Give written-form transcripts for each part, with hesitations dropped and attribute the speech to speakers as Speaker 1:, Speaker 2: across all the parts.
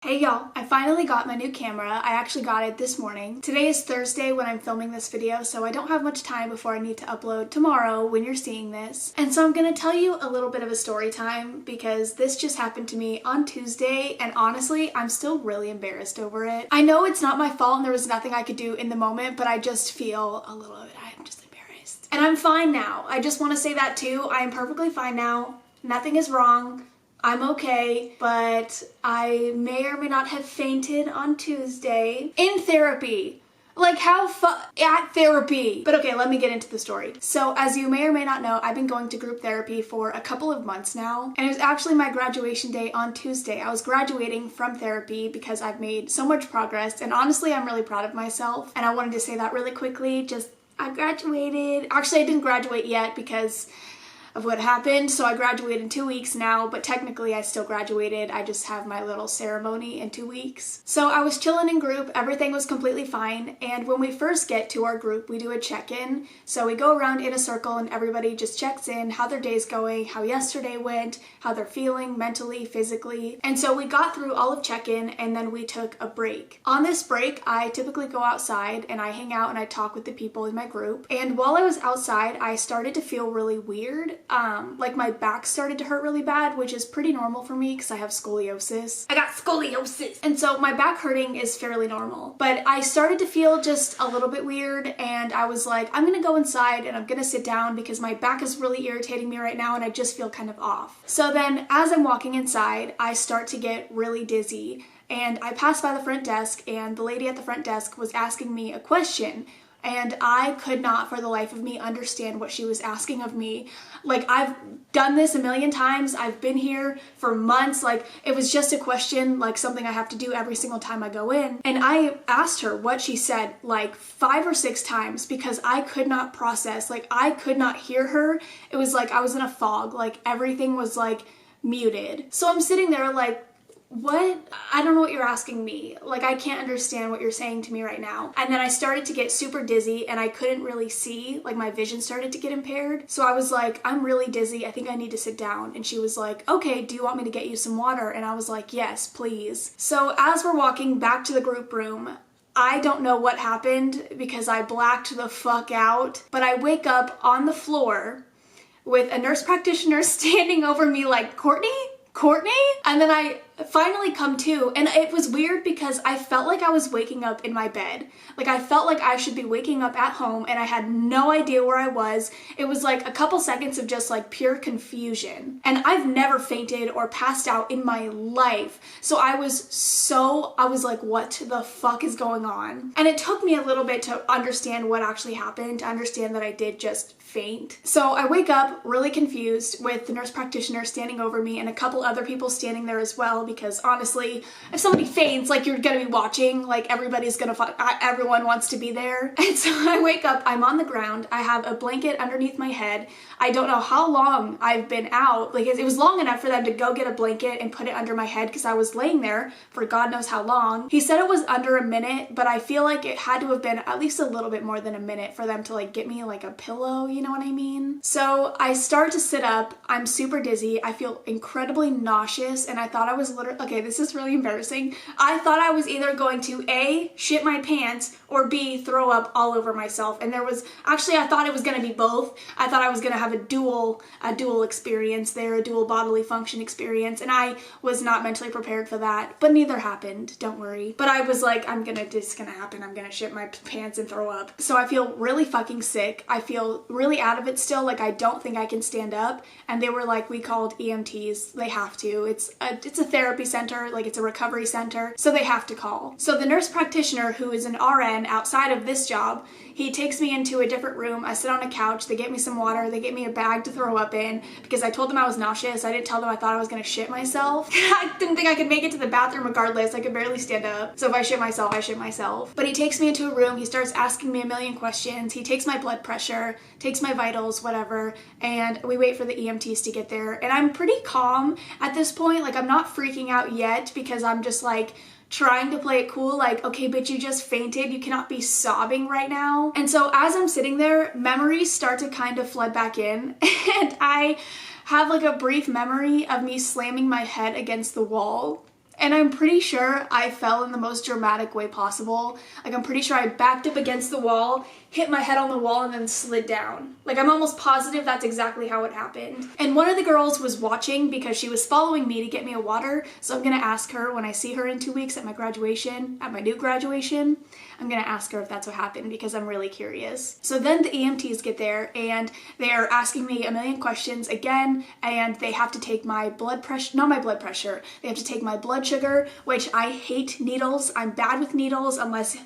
Speaker 1: Hey y'all, I finally got my new camera. I actually got it this morning. Today is Thursday when I'm filming this video, so I don't have much time before I need to upload tomorrow when you're seeing this. And so I'm gonna tell you a little bit of a story time because this just happened to me on Tuesday, and honestly, I'm still really embarrassed over it. I know it's not my fault and there was nothing I could do in the moment, but I just feel a little bit, I'm just embarrassed. And I'm fine now. I just wanna say that too. I am perfectly fine now. Nothing is wrong. I'm okay, but I may or may not have fainted on Tuesday in therapy. Like at therapy. But okay, let me get into the story. So as you may or may not know, I've been going to group therapy for a couple of months now, and it was actually my graduation day on Tuesday. I was graduating from therapy because I've made so much progress, and honestly, I'm really proud of myself, and I wanted to say that really quickly. I graduated. Actually, I didn't graduate yet because of what happened, so I graduated in 2 weeks now, but technically I still graduated. I just have my little ceremony in 2 weeks. So I was chilling in group, everything was completely fine, and when we first get to our group, we do a check-in. So we go around in a circle and everybody just checks in how their day's going, how yesterday went, how they're feeling mentally, physically. And so we got through all of check-in and then we took a break. On this break, I typically go outside and I hang out and I talk with the people in my group. And while I was outside, I started to feel really weird. Like my back started to hurt really bad, which is pretty normal for me because I have scoliosis. I got scoliosis! And so my back hurting is fairly normal. But I started to feel just a little bit weird, and I was like, I'm gonna go inside and I'm gonna sit down because my back is really irritating me right now and I just feel kind of off. So then as I'm walking inside, I start to get really dizzy, and I pass by the front desk and the lady at the front desk was asking me a question. And I could not for the life of me understand what she was asking of me. Like, I've done this a million times. I've been here for months. Like, it was just a question, like something I have to do every single time I go in. And I asked her what she said like 5 or 6 times because I could not process. Like, I could not hear her. It was like I was in a fog. Like, everything was like muted. So I'm sitting there like, what? I don't know what you're asking me. Like, I can't understand what you're saying to me right now. And then I started to get super dizzy and I couldn't really see, like my vision started to get impaired. So I was like, I'm really dizzy. I think I need to sit down. And she was like, okay, do you want me to get you some water? And I was like, yes, please. So as we're walking back to the group room, I don't know what happened because I blacked the fuck out, but I wake up on the floor with a nurse practitioner standing over me like, Courtney? And then I finally come to, and it was weird because I felt like I was waking up in my bed. Like, I felt like I should be waking up at home and I had no idea where I was. It was like a couple seconds of just like pure confusion. And I've never fainted or passed out in my life. So I was like, what the fuck is going on? And it took me a little bit to understand what actually happened, to understand that I did just faint. So I wake up really confused with the nurse practitioner standing over me and a couple other people standing there as well, because honestly, if somebody faints, like, you're gonna be watching, like, everyone wants to be there. And so I wake up, I'm on the ground, I have a blanket underneath my head. I don't know how long I've been out. Like, it was long enough for them to go get a blanket and put it under my head because I was laying there for God knows how long. He said it was under a minute, but I feel like it had to have been at least a little bit more than a minute for them to like get me like a pillow, you know what I mean? So I start to sit up, I'm super dizzy, I feel incredibly nauseous, and I thought I was literally, okay, this is really embarrassing. I thought I was either going to A, shit my pants, or B, throw up all over myself. And I thought it was gonna be both. I thought I was gonna have a dual experience there, a dual bodily function experience, and I was not mentally prepared for that, but neither happened, don't worry. But I was like, this is gonna happen, I'm gonna shit my pants and throw up. So I feel really fucking sick. I feel really out of it still, like I don't think I can stand up. And they were like, we called EMTs, they have to. It's a therapy center, like it's a recovery center, so they have to call. So the nurse practitioner, who is an RN outside of this job, he takes me into a different room. I sit on a couch, they get me some water, they get me a bag to throw up in because I told them I was nauseous. I didn't tell them I thought I was gonna shit myself. I didn't think I could make it to the bathroom regardless. I could barely stand up. So if I shit myself, I shit myself. But he takes me into a room, he starts asking me a million questions. He takes my blood pressure, takes my vitals, whatever, and we wait for the EMTs to get there. And I'm pretty calm at this point. Like, I'm not freaking out yet because I'm just like trying to play it cool, like, okay, but you just fainted, you cannot be sobbing right now. And so as I'm sitting there, memories start to kind of flood back in, and I have like a brief memory of me slamming my head against the wall And I'm pretty sure I fell in the most dramatic way possible. Like, I'm pretty sure I backed up against the wall, hit my head on the wall, and then slid down. Like, I'm almost positive that's exactly how it happened. And one of the girls was watching because she was following me to get me a water. So I'm gonna ask her when I see her in 2 weeks at my graduation, at my new graduation, I'm gonna ask her if that's what happened because I'm really curious. So then the EMTs get there and they are asking me a million questions again, and they have to take my blood pressure, not my blood pressure, they have to take my blood sugar, which I hate needles. I'm bad with needles unless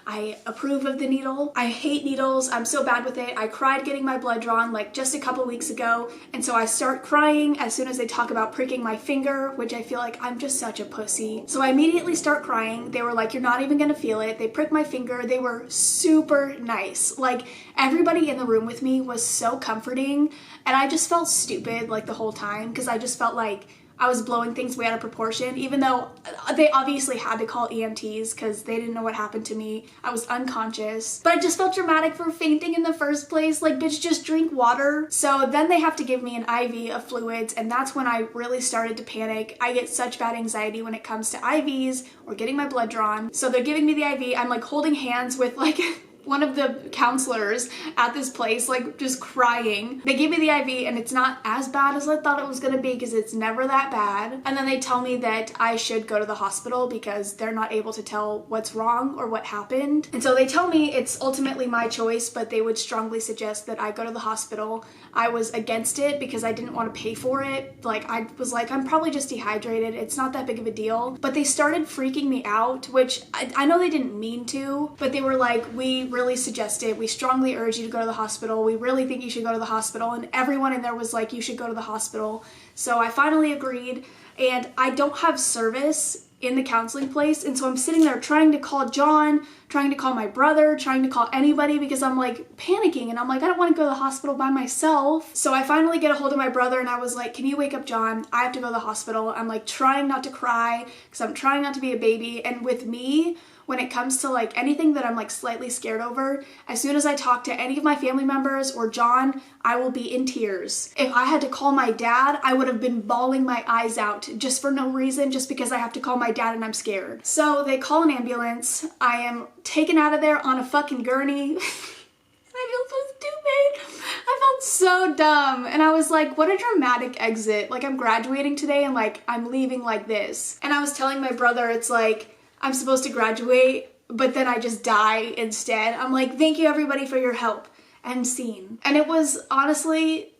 Speaker 1: I approve of the needle. I hate needles. I'm so bad with it. I cried getting my blood drawn like just a couple weeks ago, and so I start crying as soon as they talk about pricking my finger, which I feel like I'm just such a pussy. So I immediately start crying. They were like, you're not even gonna feel it. They pricked my finger. They were super nice. Like, everybody in the room with me was so comforting, and I just felt stupid like the whole time because I just felt like I was blowing things way out of proportion, even though they obviously had to call EMTs because they didn't know what happened to me. I was unconscious, but I just felt dramatic for fainting in the first place. Like, bitch, just drink water. So then they have to give me an IV of fluids, and that's when I really started to panic. I get such bad anxiety when it comes to IVs or getting my blood drawn. So they're giving me the IV. I'm like holding hands with like one of the counselors at this place, like just crying. They give me the IV and it's not as bad as I thought it was gonna be because it's never that bad. And then they tell me that I should go to the hospital because they're not able to tell what's wrong or what happened. And so they tell me it's ultimately my choice, but they would strongly suggest that I go to the hospital. I was against it because I didn't want to pay for it. Like, I was like, I'm probably just dehydrated. It's not that big of a deal. But they started freaking me out, which I know they didn't mean to, but they were like, we really suggest it. We strongly urge you to go to the hospital. We really think you should go to the hospital. And everyone in there was like, you should go to the hospital. So I finally agreed, and I don't have service in the counseling place, and so I'm sitting there trying to call John, trying to call my brother, trying to call anybody because I'm like panicking, and I'm like, I don't want to go to the hospital by myself. So I finally get a hold of my brother and I was like, can you wake up John? I have to go to the hospital. I'm like trying not to cry because I'm trying not to be a baby. And with me, when it comes to like anything that I'm like slightly scared over, as soon as I talk to any of my family members or John, I will be in tears. If I had to call my dad, I would have been bawling my eyes out just for no reason, just because I have to call my dad and I'm scared. So they call an ambulance. I am taken out of there on a fucking gurney. I feel so stupid. I felt so dumb. And I was like, what a dramatic exit. Like, I'm graduating today and like I'm leaving like this. And I was telling my brother, it's like, I'm supposed to graduate, but then I just die instead. I'm like, thank you everybody for your help. End scene. And it was honestly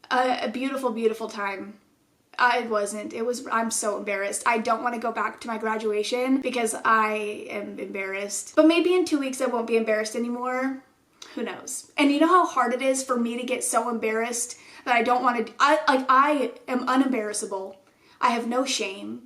Speaker 1: a beautiful, beautiful time. It wasn't. It was, I'm so embarrassed. I don't want to go back to my graduation because I am embarrassed. But maybe in 2 weeks I won't be embarrassed anymore. Who knows? And you know how hard it is for me to get so embarrassed that I don't want to, I am unembarrassable. I have no shame.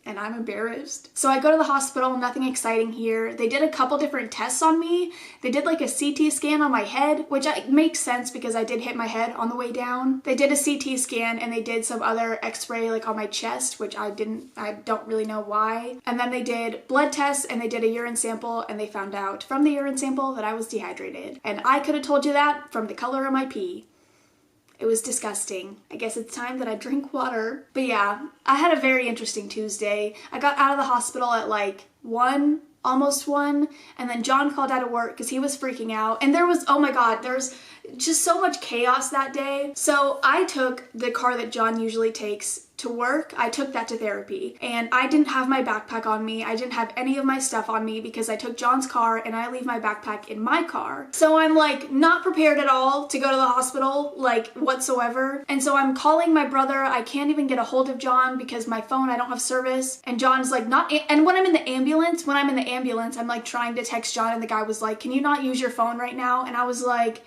Speaker 1: And I'm embarrassed. So I go to the hospital, nothing exciting here. They did a couple different tests on me. They did like a CT scan on my head, which makes sense because I did hit my head on the way down. They did a CT scan and they did some other x-ray like on my chest, which I don't really know why. And then they did blood tests and they did a urine sample, and they found out from the urine sample that I was dehydrated. And I could have told you that from the color of my pee. It was disgusting. I guess it's time that I drink water. But yeah, I had a very interesting Tuesday. I got out of the hospital at like 1, almost 1, and then John called out of work because he was freaking out. And there was, oh my God, there's just so much chaos that day. So I took the car that John usually takes to work. I took that to therapy, and I didn't have my backpack on me. I didn't have any of my stuff on me because I took John's car and I leave my backpack in my car. So I'm like not prepared at all to go to the hospital, like whatsoever. And so I'm calling my brother. I can't even get a hold of John because my phone, I don't have service. And John's like and when I'm in the ambulance, I'm like trying to text John, and the guy was like, can you not use your phone right now? And I was like,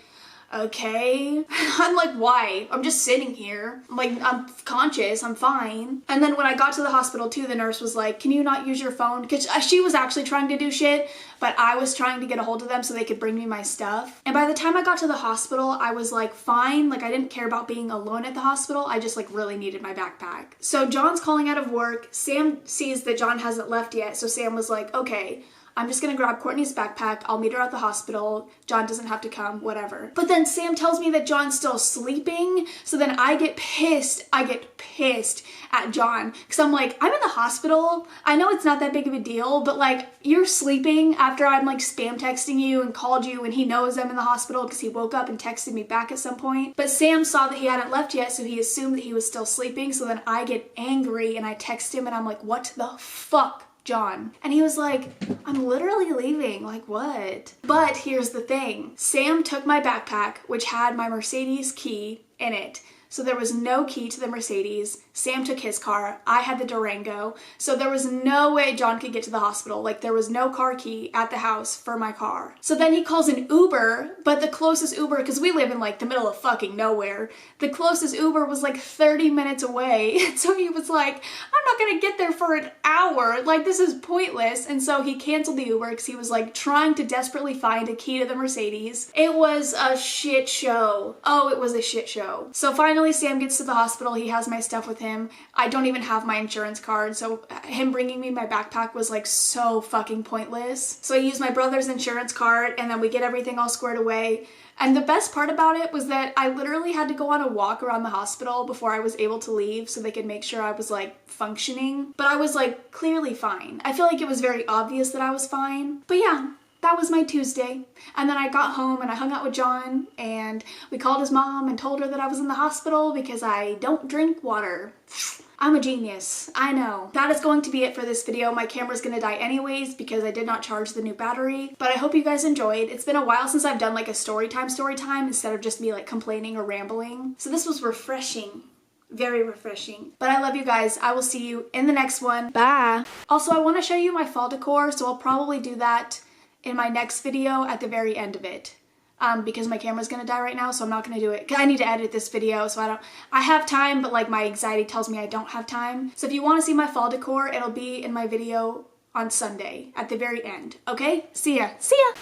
Speaker 1: okay. I'm like, why? I'm just sitting here. Like, I'm conscious, I'm fine. And then when I got to the hospital too, the nurse was like, can you not use your phone? Because she was actually trying to do shit, but I was trying to get a hold of them so they could bring me my stuff. And by the time I got to the hospital, I was like, fine. Like, I didn't care about being alone at the hospital. I just like really needed my backpack. So John's calling out of work. Sam sees that John hasn't left yet. So Sam was like, okay, I'm just gonna grab Courtney's backpack. I'll meet her at the hospital. John doesn't have to come, whatever. But then Sam tells me that John's still sleeping. So then I get pissed. At John because I'm like, I'm in the hospital. I know it's not that big of a deal, but like, you're sleeping after I'm like spam texting you and called you, and he knows I'm in the hospital because he woke up and texted me back at some point. But Sam saw that he hadn't left yet, so he assumed that he was still sleeping. So then I get angry and I text him and I'm like, what the fuck, John? And he was like, I'm literally leaving, like what? But here's the thing. Sam took my backpack, which had my Mercedes key in it. So there was no key to the Mercedes. Sam took his car. I had the Durango. So there was no way John could get to the hospital. Like there was no car key at the house for my car. So then he calls an Uber, but the closest Uber, because we live in like the middle of fucking nowhere, the closest Uber was like 30 minutes away. So he was like, I'm not gonna get there for an hour. Like this is pointless. And so he canceled the Uber because he was like trying to desperately find a key to the Mercedes. It was a shit show. Oh, it was a shit show. So finally Sam gets to the hospital. He has my stuff with him. I don't even have my insurance card, so him bringing me my backpack was like so fucking pointless. So I used my brother's insurance card and then we get everything all squared away. And the best part about it was that I literally had to go on a walk around the hospital before I was able to leave so they could make sure I was like functioning. But I was like clearly fine. I feel like it was very obvious that I was fine. But yeah. That was my Tuesday. And then I got home and I hung out with John and we called his mom and told her that I was in the hospital because I don't drink water. I'm a genius. I know. That is going to be it for this video. My camera's gonna die anyways because I did not charge the new battery. But I hope you guys enjoyed. It's been a while since I've done like a story time instead of just me like complaining or rambling. So this was refreshing. Very refreshing. But I love you guys. I will see you in the next one. Bye. Also, I want to show you my fall decor, so I'll probably do that in my next video at the very end of it. Because my camera's gonna die right now, so I'm not gonna do it. Cause I need to edit this video, so I have time, but like my anxiety tells me I don't have time. So if you wanna see my fall decor, it'll be in my video on Sunday at the very end. Okay? See ya. See ya!